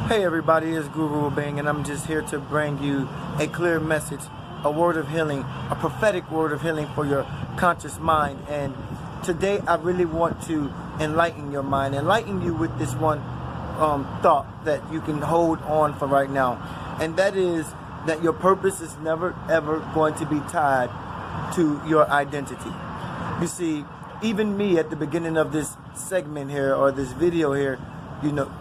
Hey everybody, it's Guru Obeng, and I'm just here to bring you a clear message, a word of healing, a prophetic word of healing for your conscious mind. And today I really want to enlighten your mind, enlighten you with this one thought that you can hold on for right now. And that is that your purpose is never ever going to be tied to your identity. You see, even me at the beginning of this segment here, or this video here,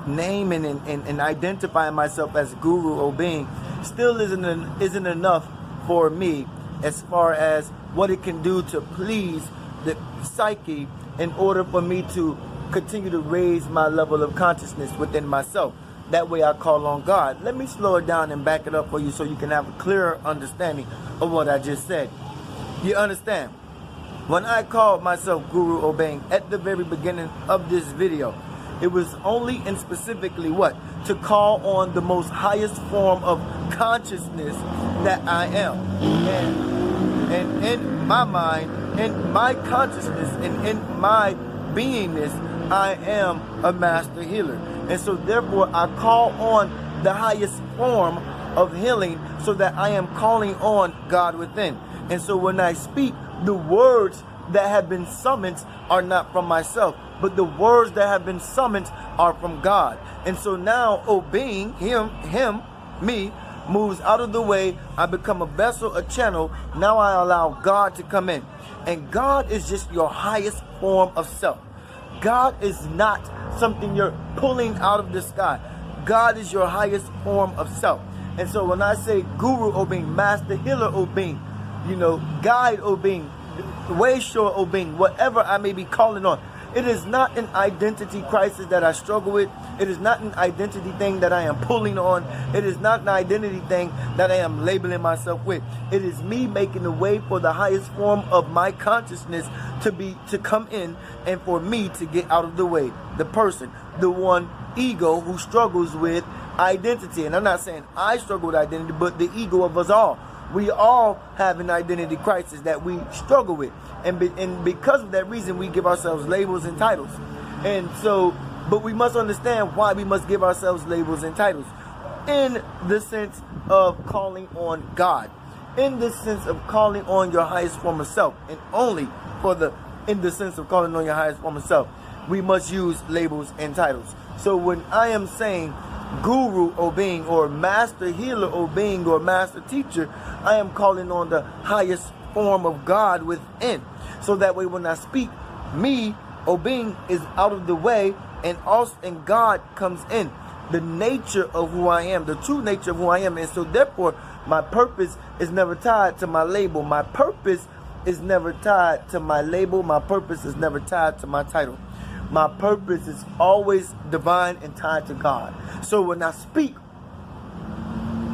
naming and identifying myself as Guru Obeng still isn't enough for me as far as what it can do to please the psyche in order for me to continue to raise my level of consciousness within myself. That way I call on God. Let me slow it down and back it up for you so you can have a clearer understanding of what I just said. You understand? When I called myself Guru Obeng at the very beginning of this video, it was only and specifically what? To call on the most highest form of consciousness that I am. And in my mind, in my consciousness, and in my beingness, I am a master healer. And so therefore I call on the highest form of healing so that I am calling on God within. And so when I speak, the words that have been summoned are not from myself, but the words that have been summoned are from God. And so now obeying me, moves out of the way. I become a vessel, a channel. Now I allow God to come in. And God is just your highest form of self. God is not something you're pulling out of the sky. God is your highest form of self. And so when I say Guru Obeng, Master Healer Obeng, Guide Obeng, Waysure Obeng, whatever I may be calling on, it is not an identity crisis that I struggle with. It is not an identity thing that I am pulling on. It is not an identity thing that I am labeling myself with. It is me making the way for the highest form of my consciousness to come in, and for me to get out of the way. The person, the one ego who struggles with identity. And I'm not saying I struggle with identity, but the ego of us all. We all have an identity crisis that we struggle with. And because of that reason, we give ourselves labels and titles. And so, but we must understand why we must give ourselves labels and titles. In the sense of calling on God. In the sense of calling on your highest form of self. And only in the sense of calling on your highest form of self, we must use labels and titles. So when I am saying Guru Obeng or Master Healer Obeng or Master Teacher, I am calling on the highest form of God within. So that way when I speak, me, Obeng, is out of the way, and God comes in. The nature of who I am, the true nature of who I am. And so therefore, my purpose is never tied to my label. My purpose is never tied to my label. My purpose is never tied to my title. My purpose is always divine and tied to God. So when I speak,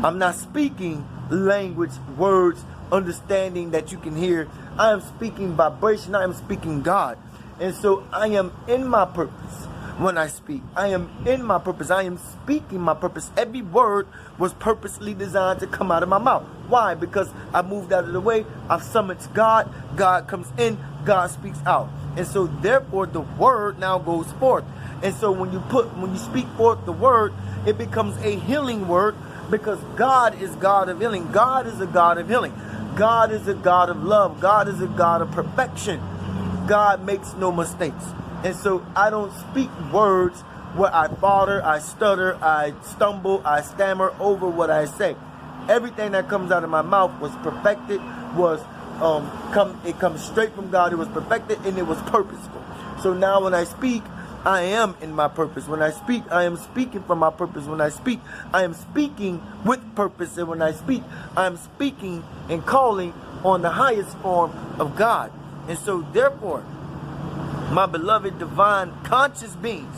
I'm not speaking language, words, understanding that you can hear. I am speaking vibration. I am speaking God. And so I am in my purpose when I speak. I am in my purpose. I am speaking my purpose. Every word was purposely designed to come out of my mouth. Why? Because I moved out of the way. I've summoned God. God comes in. God speaks out. And so therefore the word now goes forth. And so when you speak forth the word, it becomes a healing word, because God is God of healing. God is a God of healing. God is a God of love. God is a God of perfection. God makes no mistakes. And so I don't speak words where I falter, I stutter, I stumble, I stammer over what I say. Everything that comes out of my mouth was perfected, it comes straight from God. It was perfected and it was purposeful. So now when I speak, I am in my purpose. When I speak, I am speaking from my purpose. When I speak, I am speaking with purpose. And when I speak, I am speaking and calling on the highest form of God. And so therefore, my beloved divine conscious beings,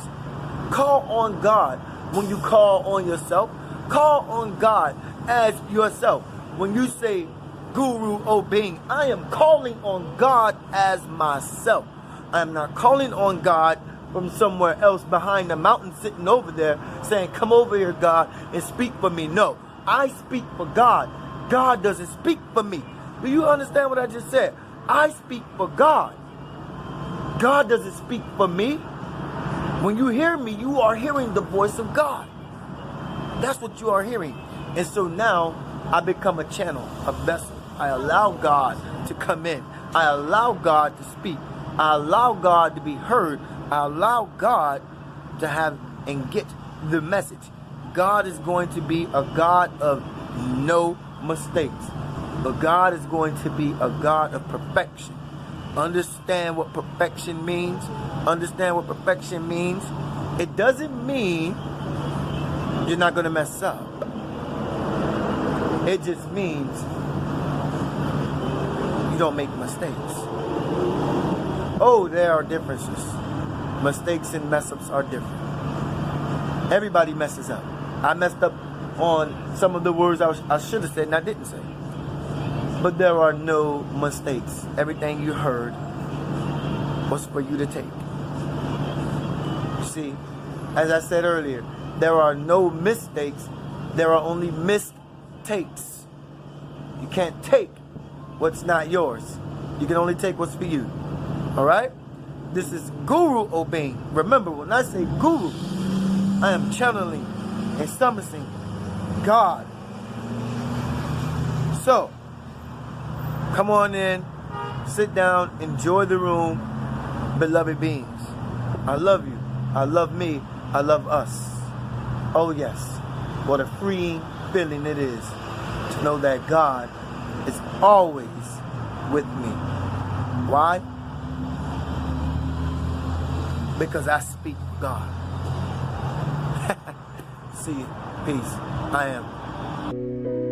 call on God. When you call on yourself, call on God as yourself. When you say Guru Obeng, I am calling on God as myself. I am not calling on God from somewhere else behind the mountain sitting over there saying, come over here, God, and speak for me. No, I speak for God. God doesn't speak for me. Do you understand what I just said? I speak for God. God doesn't speak for me. When you hear me, you are hearing the voice of God. That's what you are hearing. And so now I become a channel, a vessel. I allow God to come in. I allow God to speak. I allow God to be heard. I allow God to have and get the message. God is going to be a God of no mistakes. But God is going to be a God of perfection. Understand what perfection means? Understand what perfection means? It doesn't mean you're not going to mess up. It just means you don't make mistakes. Oh, there are differences. Mistakes and mess-ups are different. Everybody messes up. I messed up on some of the words I should have said and I didn't say. But there are no mistakes. Everything you heard was for you to take. You see, as I said earlier, there are no mistakes. There are only mistakes. You can't take what's not yours. You can only take what's for you. All right? This is Guru Obeng. Remember, when I say Guru, I am channeling and summoning God. So, come on in, sit down, enjoy the room, beloved beings. I love you. I love me. I love us. Oh yes, what a freeing feeling it is to know that God is always with me. Why? Because I speak for God. See you. Peace. I am.